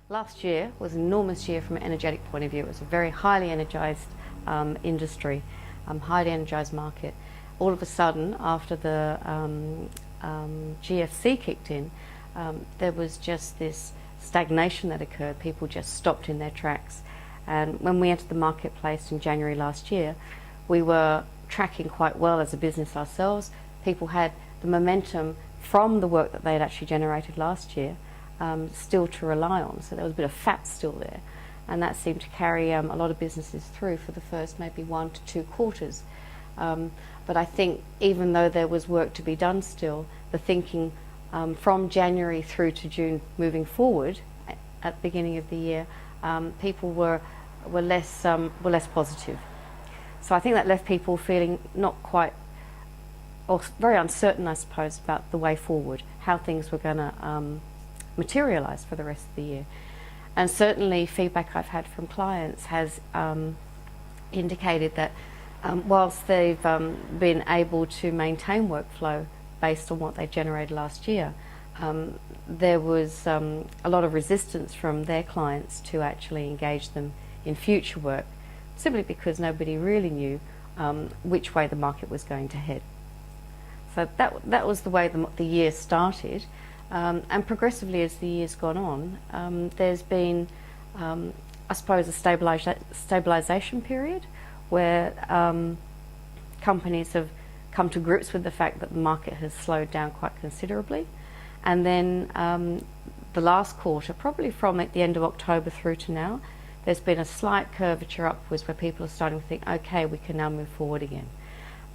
Last year was an enormous year from an energetic point of view. It was a very highly energised industry, highly energised market. All of a sudden, after the GFC kicked in, there was just this stagnation that occurred. People just stopped in their tracks. And when we entered the marketplace in January last year, we were tracking quite well as a business ourselves. People had the momentum from the work that they had actually generated last year still to rely on. So there was a bit of fat still there. And that seemed to carry a lot of businesses through for the first maybe 1 to 2 quarters. But I think even though there was work to be done still, the thinking from January through to June moving forward at the beginning of the year, people were less positive. So I think that left people feeling not quite, or very uncertain, I suppose, about the way forward, how things were going to materialise for the rest of the year. And certainly feedback I've had from clients has indicated that whilst they've been able to maintain workflow based on what they generated last year, there was a lot of resistance from their clients to actually engage them in future work, simply because nobody really knew which way the market was going to head. So that was the way the year started, and progressively as the year's gone on, there's been, I suppose, a stabilisation period where companies have come to grips with the fact that the market has slowed down quite considerably. And then the last quarter, probably from at the end of October through to now, there's been a slight curvature upwards where people are starting to think, okay, we can now move forward again.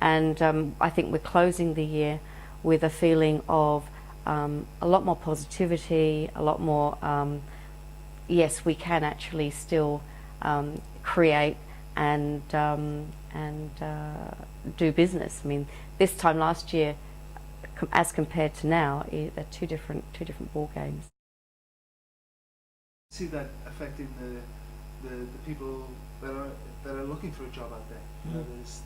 And I think we're closing the year with a feeling of a lot more positivity, a lot more, yes, we can actually still create and do business. I mean, this time last year, as compared to now, they're two different ball games. See that affecting the people that are looking for a job out there. You know, there's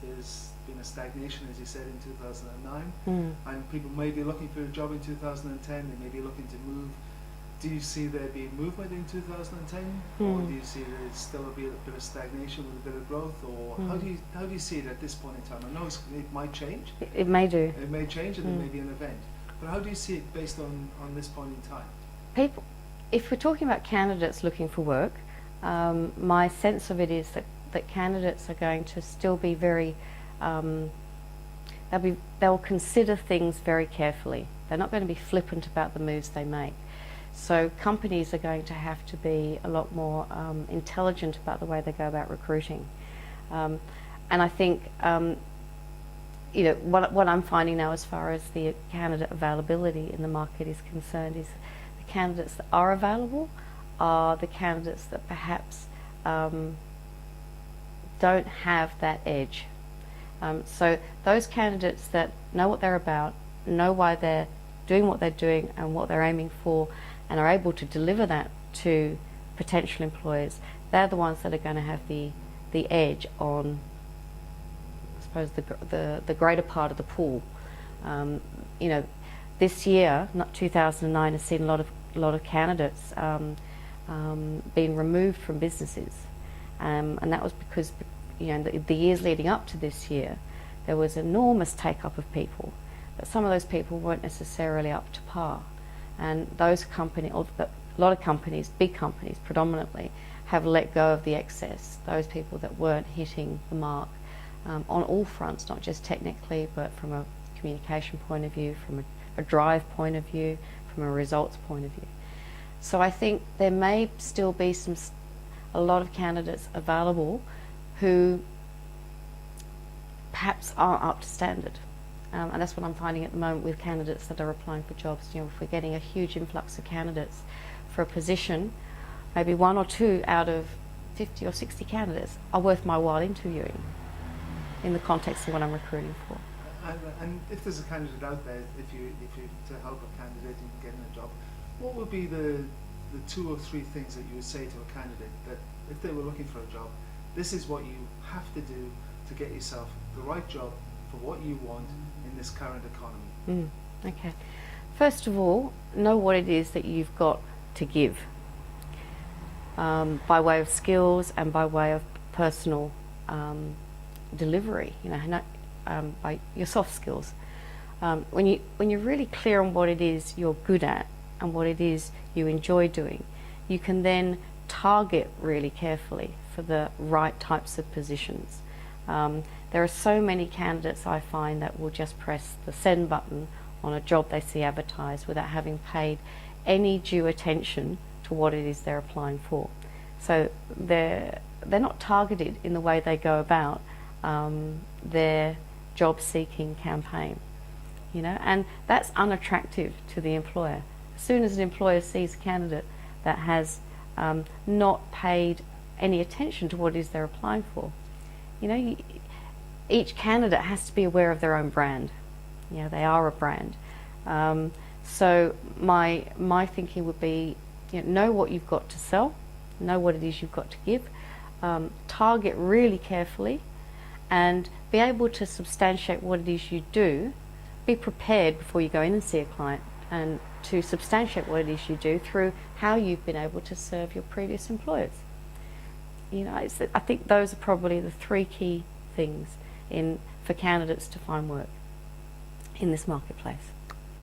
been a stagnation, as you said, in 2009, and people may be looking for a job in 2010. They may be looking to move. Do you see there being movement in 2010, or do you see there's still a bit of stagnation with a bit of growth, or how do you see it at this point in time? I know it might change. It may do. It may change, and there may be an event. But how do you see it based on this point in time? People, if we're talking about candidates looking for work, my sense of it is that candidates are going to still be very, they'll consider things very carefully. They're not going to be flippant about the moves they make. So companies are going to have to be a lot more intelligent about the way they go about recruiting. And I think, you know, what I'm finding now as far as the candidate availability in the market is concerned is the candidates that are available are the candidates that perhaps don't have that edge. So those candidates that know what they're about, know why they're doing what they're doing and what they're aiming for, and are able to deliver that to potential employers, they're the ones that are going to have the edge on, I suppose, the greater part of the pool. You know, this year, not 2009, has seen a lot of candidates being removed from businesses, and that was because, you know, the years leading up to this year, there was enormous take-up of people, but some of those people weren't necessarily up to par. And those companies, or a lot of companies, big companies predominantly, have let go of the excess, those people that weren't hitting the mark on all fronts, not just technically, but from a communication point of view, from a drive point of view, from a results point of view. So I think there may still be a lot of candidates available who perhaps aren't up to standard. And that's what I'm finding at the moment with candidates that are applying for jobs. You know, if we're getting a huge influx of candidates for a position, maybe 1 or 2 out of 50 or 60 candidates are worth my while interviewing in the context of what I'm recruiting for. And if there's a candidate out there, if you to help a candidate in getting a job, what would be the 2 or 3 things that you would say to a candidate that if they were looking for a job, this is what you have to do to get yourself the right job for what you want in this current economy? Okay. First of all, know what it is that you've got to give. by way of skills and by way of personal delivery, by your soft skills. When you're really clear on what it is you're good at and what it is you enjoy doing, you can then target really carefully for the right types of positions. There are so many candidates I find that will just press the send button on a job they see advertised without having paid any due attention to what it is they're applying for. So they're not targeted in the way they go about their job seeking campaign, and that's unattractive to the employer. As soon as an employer sees a candidate that has not paid any attention to what it is they're applying for, each candidate has to be aware of their own brand. They are a brand. So my thinking would be, know what you've got to sell, know what it is you've got to give, target really carefully, and be able to substantiate what it is you do. Be prepared before you go in and see a client, and to substantiate what it is you do through how you've been able to serve your previous employers. I think those are probably the three key things for candidates to find work in this marketplace.